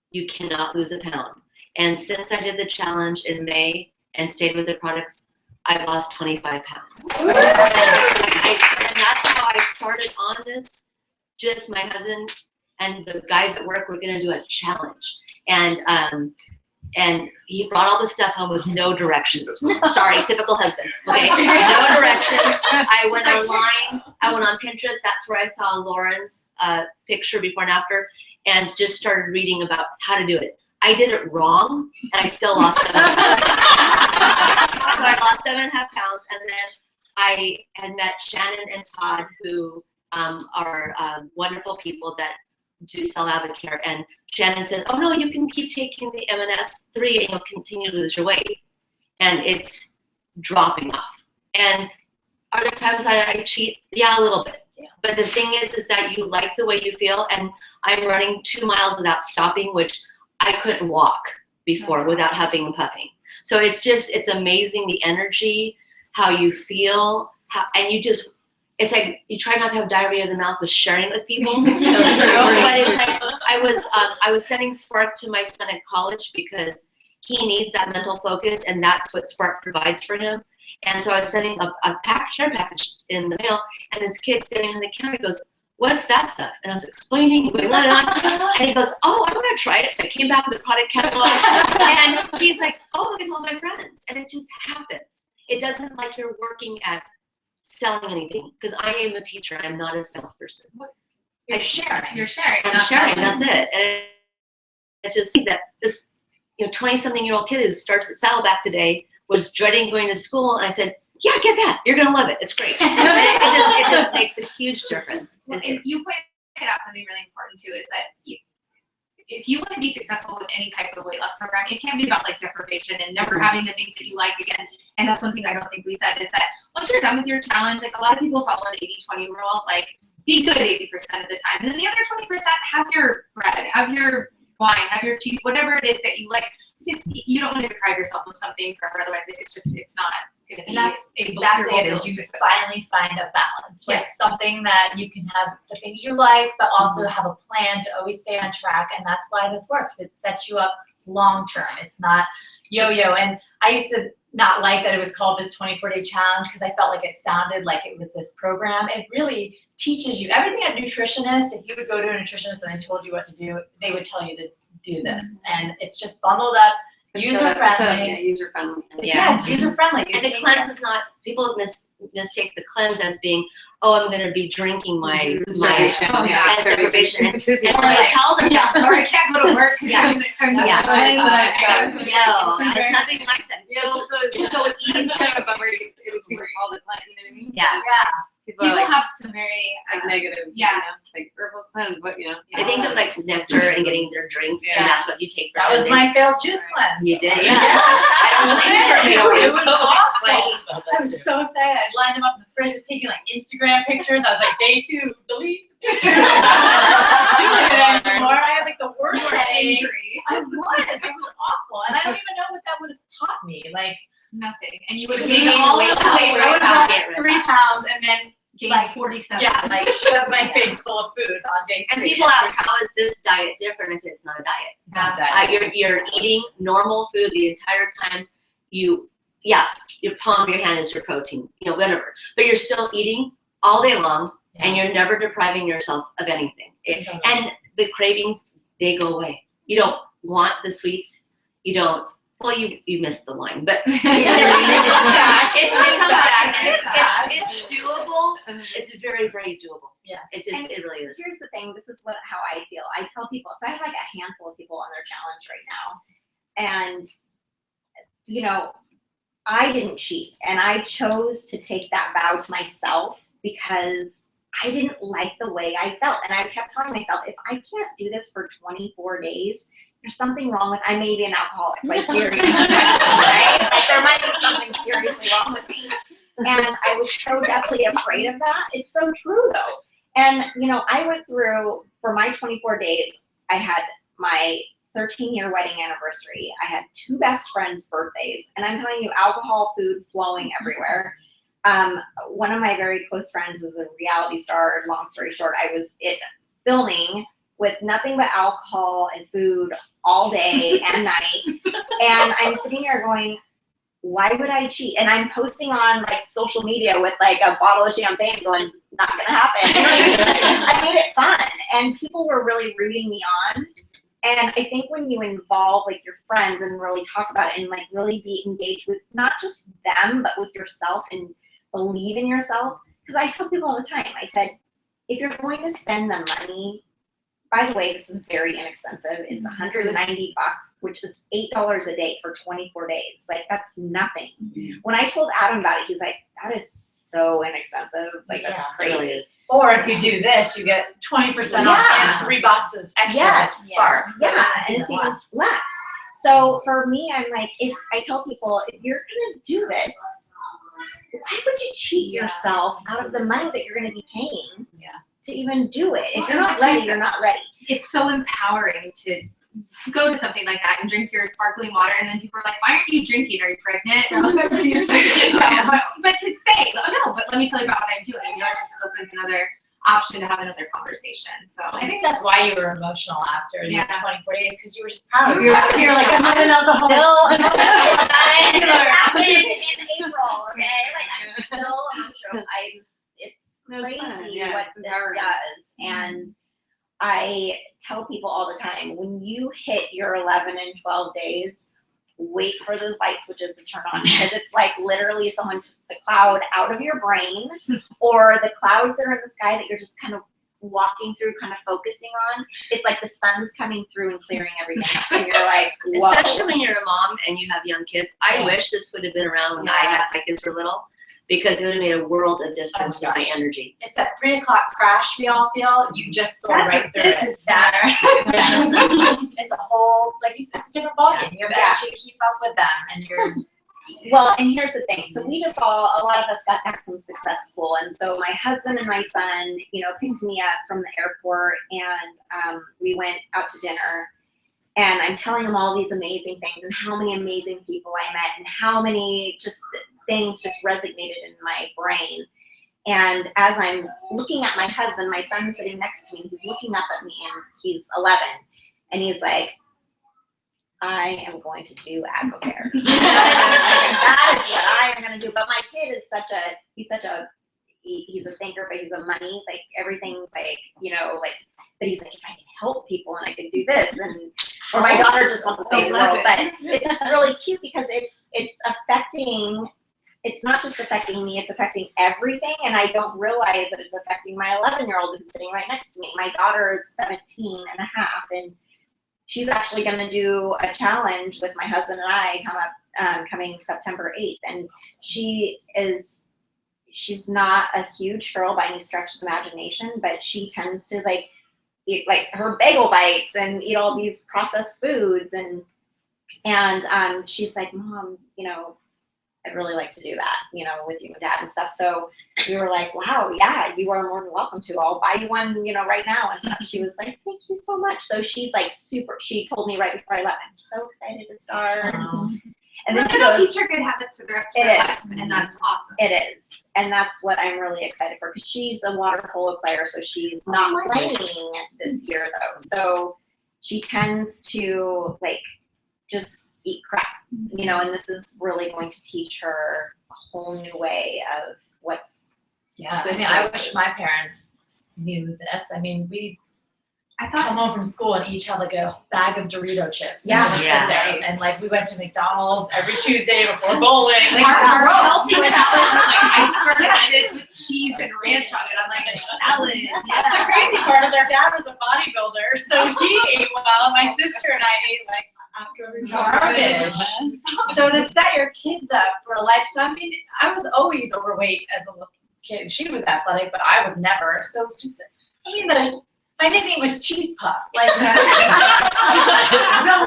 you cannot lose a pound. And since I did the challenge in May and stayed with the products, I've lost 25 pounds. And that's how I started on this. Just my husband and the guys at work were going to do a challenge. And he brought all the stuff home with no directions. Sorry, typical husband. Okay, no directions. I went online. I went on Pinterest. That's where I saw Lauren's picture before and after, and just started reading about how to do it. I did it wrong, and I still lost 7.5 pounds. So I lost 7.5 pounds, and then I had met Shannon and Todd, who are wonderful people that do sell AdvoCare. And Shannon said, "Oh no, you can keep taking the M&S3 and you'll continue to lose your weight." And it's dropping off. And are there times I cheat? Yeah, a little bit. Yeah. But the thing is that you like the way you feel. And I'm running 2 miles without stopping, which I couldn't walk before without huffing and puffing. So it's amazing the energy, how you feel, and it's like you try not to have diarrhea in the mouth with sharing it with people. But it's like I was sending Spark to my son at college because he needs that mental focus, and that's what Spark provides for him. And so I was sending a care package in the mail, and this kid standing on the counter goes, "What's that stuff?" And I was explaining, and he goes, "Oh, I want to try it." So I came back with the product catalog, and he's like, "Oh, look at all my friends," and it just happens. It doesn't like you're working at selling anything, because I am a teacher. I'm not a salesperson. You're sharing. You're sharing. I'm sharing. That's it. And it's just that this, 20-something-year-old kid who starts at Saddleback today was dreading going to school, and I said, "Yeah, get that. You're gonna love it. It's great." And it just makes a huge difference. Well, and you pointed out something really important too, is that if you want to be successful with any type of weight loss program, it can't be about like deprivation and never having the things that you like again. And that's one thing I don't think we said, is that once you're done with your challenge, like a lot of people follow an 80-20 rule, like be good 80% of the time. And then the other 20%, have your bread, have your wine, have your cheese, whatever it is that you like, because you don't want to deprive yourself of something forever. Otherwise, it's not going to be. And that's exactly it, is you finally find a balance. Like something that you can have the things you like, but also have a plan to always stay on track. And that's why this works. It sets you up long term. It's not yo-yo. And I used to not like that it was called this 24-day challenge, because I felt like it sounded like it was this program. It really teaches you everything. A nutritionist, if you would go to a nutritionist and they told you what to do, they would tell you to do this. And it's just bundled up, user-friendly. User-friendly. Yeah, it's user-friendly. And the cleanse is not, people mistake the cleanse as being, oh, I'm going to be drinking my deprivation. And I tell them that, or I can't go to work. No, it's nothing like that. So it's easy. It's kind of a bummer. It would seem all the time, you know what I mean? Yeah. People have some very negative, like herbal cleanse, but I think of like nectar and getting their drinks, and that's what you take for That was my failed juice cleanse. You did, It was awful. I was so excited. I lined them up in the fridge, was taking like Instagram pictures. I was like, day 2, delete the pictures. Not doing it anymore. I had like the worst day. I was. It was awful, and I don't even know what that would have taught me. Like nothing. And you would have gained all the weight. I would have lost 3 pounds and then gained Like, 47. Yeah, like shove my face full of food on day 3. And people ask, how is this diet different? I say, it's not a diet. Not that. You're eating normal food the entire time. Your palm of your hand is your protein, whatever. But you're still eating all day long, and you're never depriving yourself of anything. And the cravings, they go away. You don't want the sweets. You don't. Well, you miss the wine, but it comes back, and it's doable. It's very, very doable. Yeah. It really is. Here's the thing. This is how I feel. I tell people. So I have like a handful of people on their challenge right now, and I didn't cheat, and I chose to take that vow to myself because I didn't like the way I felt, and I kept telling myself, if I can't do this for 24 days. There's something wrong with, I may be an alcoholic, like seriously, right? Like there might be something seriously wrong with me. And I was so deathly afraid of that. It's so true though. And I went through, for my 24 days, I had my 13-year wedding anniversary. I had 2 best friends' birthdays. And I'm telling you, alcohol, food flowing everywhere. One of my very close friends is a reality star. Long story short, I was filming with nothing but alcohol and food all day and night. And I'm sitting here going, why would I cheat? And I'm posting on like social media with like a bottle of champagne going, not gonna happen. I made it fun. And people were really rooting me on. And I think when you involve like your friends and really talk about it and like really be engaged with not just them, but with yourself and believe in yourself. Because I tell people all the time, I said, if you're going to spend the money, by the way, this is very inexpensive. It's $190, which is $8 a day for 24 days. Like that's nothing. When I told Adam about it, he's like, that is so inexpensive. Like that's crazy. It really is. Or if you do this, you get 20% off and 3 boxes extra at Sparks. So and it's even less. So for me, I'm like, if I tell people, if you're gonna do this, why would you cheat yourself out of the money that you're gonna be paying? To even do it. If you're not ready, you're not ready. It's so empowering to go to something like that and drink your sparkling water, and then people are like, why aren't you drinking? Are you pregnant? But to say, oh no, but let me tell you about what I'm doing. It just opens another option to have another conversation. So I think that's why you were emotional after the 24 days, because you were just proud of You're yourself. like, I'm not an alcoholic. It happened in April, okay? Like I'm still emotional. It's crazy what this does. And I tell people all the time, when you hit your 11 and 12 days, wait for those light switches to turn on, because it's like literally someone took the cloud out of your brain, or the clouds that are in the sky that you're just kind of walking through, kind of focusing on. It's like the sun's coming through and clearing everything up, and you're like, whoa. Especially when you're a mom and you have young kids. I wish this would have been around when I had my kids were little, because it would have made a world of difference to my energy. It's that 3 o'clock crash we all feel. You just soar right through this it. is better. It's a whole, like you said, it's a different ballgame. You have energy to keep up with them, and you're. Well, and here's the thing. So we just all, a lot of us got back from Success School. And so my husband and my son, picked me up from the airport, and we went out to dinner. And I'm telling them all these amazing things and how many amazing people I met and how many just things just resonated in my brain. And as I'm looking at my husband, my son's sitting next to me, he's looking up at me, and he's 11. And he's like, I am going to do AdvoCare. That is what I am going to do. But my kid is he's a thinker, but he's a money, like everything's like, but he's like, if I can help people and I can do this, or my daughter just wants to save the world. But it's just really cute because it's affecting, it's not just affecting me, it's affecting everything. And I don't realize that it's affecting my 11-year-old who's sitting right next to me. My daughter is 17 and a half, and she's actually going to do a challenge with my husband and I coming September 8th. And she's not a huge girl by any stretch of the imagination, but she tends to eat like her bagel bites and eat all these processed foods. And she's like, Mom, I'd really like to do that, with you and Dad and stuff. So we were like, wow, yeah, you are more than welcome to. I'll buy you one, right now and stuff. She was like, thank you so much. So she's like she told me right before I left, I'm so excited to start. And then it'll teach her good habits for the rest of her life, and that's awesome. It is. and that's what I'm really excited for, because she's a water polo player, so she's not playing this year though. So she tends to like just eat crap, you know, and this is really going to teach her a whole new way of what's Yeah, good I mean, I wish choices. my parents knew this. I mean, I thought- come home from school and each had like a bag of Dorito chips. Yeah. And we'd sit Yeah. there, and like we went to McDonald's every Tuesday before bowling. Like, Our gross. healthy salad was like iceberg lettuce with cheese and ranch on it. I'm like, a salad. The crazy part is our dad was a bodybuilder, so he ate well. My sister and I ate like garbage. So to set your kids up for a lifestyle, I mean, I was always overweight as a little kid. She was athletic, but I was never. So just, I mean, my nickname was Cheese Puff. Like, so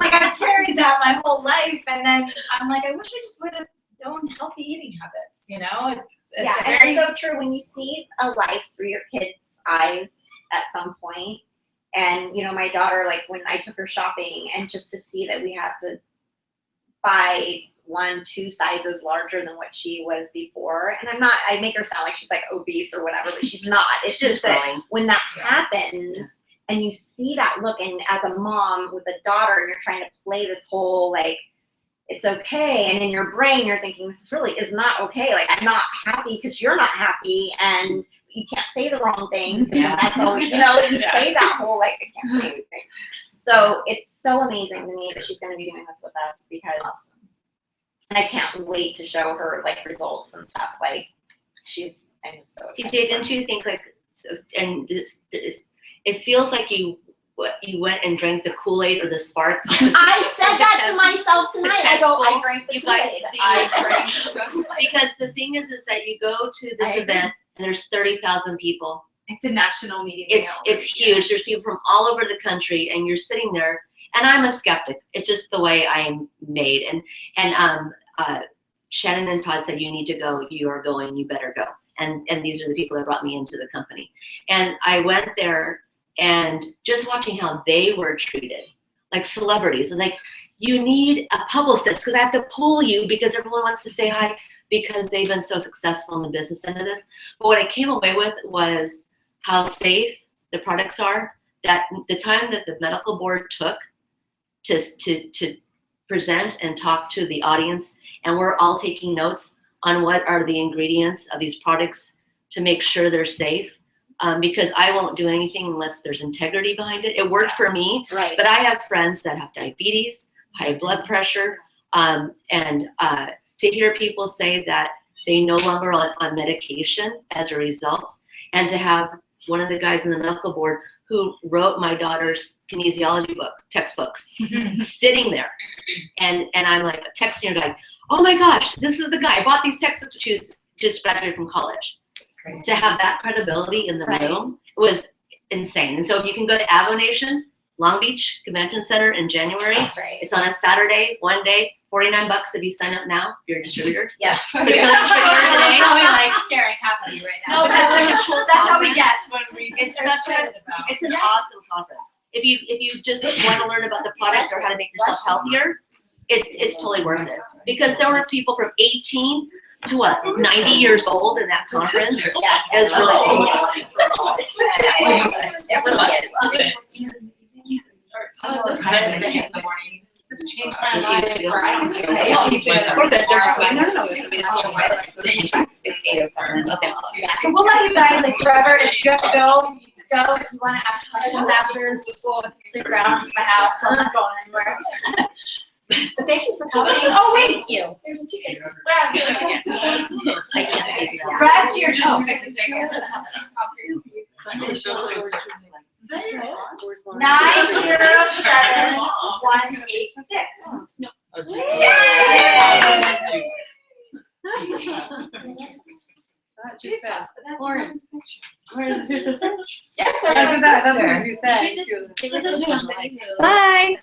like I've carried that my whole life, and then I'm like, I wish I just would have known healthy eating habits. You know, it's yeah, and very it's so true when you see a life through your kid's eyes at some point. And, you know, my daughter, like when I took her shopping, and just to see that we have to buy 1-2 sizes larger than what she was before. And I make her sound like she's like obese or whatever, but she's not. It's just that growing. when that happens and you see that look, and as a mom with a daughter, and you're trying to play this whole like, it's okay, and in your brain you're thinking this really is not okay. Like, I'm not happy because you're not happy, and you can't say the wrong thing. Yeah. That's all, you know, you Yeah. play that whole like, I can't say anything. So it's so amazing to me that she's going to be doing this with us, because and I can't wait to show her like results and stuff. Like, I'm just so excited. CJ, didn't you think like, so, and this is, it feels like you went and drank the Kool-Aid or the spark. I said that to myself tonight. I go, I Successful. drank the You guys, Kool-Aid. because the thing is that you go to this event and there's 30,000 people. It's a national meeting. It's huge. There's people from all over the country, and you're sitting there. And I'm a skeptic. It's just the way I am made. And Shannon and Todd said, you need to go. You are going. You better go. And these are the people that brought me into the company. And I went there, and just watching how they were treated, like celebrities. It's like, you need a publicist because I have to pull you because everyone wants to say hi because they've been so successful in the business end of this. But what I came away with was how safe the products are, that the time that the medical board took to present and talk to the audience, and we're all taking notes on what are the ingredients of these products to make sure they're safe. Because I won't do anything unless there's integrity behind it. It worked for me, Right. but I have friends that have diabetes, high blood pressure, and to hear people say that they no longer on medication as a result, and to have one of the guys in the medical board who wrote my daughter's kinesiology textbooks sitting there, and I'm like texting her like, oh my gosh, this is the guy. I bought these textbooks. She was just graduated from college. To have that credibility in the room was insane. And so if you can go to AdvoNation, Long Beach Convention Center in January. That's right. It's on a Saturday, one day, $49 if you sign up now, if you're a distributor. Yeah. So if you're a distributor today, probably like scaring half of you right now. No, but it's such a cool That's how we conference. get when we. It's are such a, excited about. it's an awesome conference. If you just want to learn about the product or how to make yourself healthier, it's totally worth it. Because there were people from 18 to 90 years old in that conference. Yes. It was really cool. It really is. In the morning. This changed my life. You- Or I don't do We're good. They're just waiting. No. It's 8:07. Okay. So we'll let you guys, like, forever, if you have to go, you can go. If you want to ask questions after, just we'll stick around. It's my house, so I'm not going anywhere. So thank you for coming. Oh, wait. Thank you. There's a ticket. I can't see that. Brad's here just to take it. 907-186. She said, Lauren. where's your sister? Yes, That's that's what you said. Bye. Bye.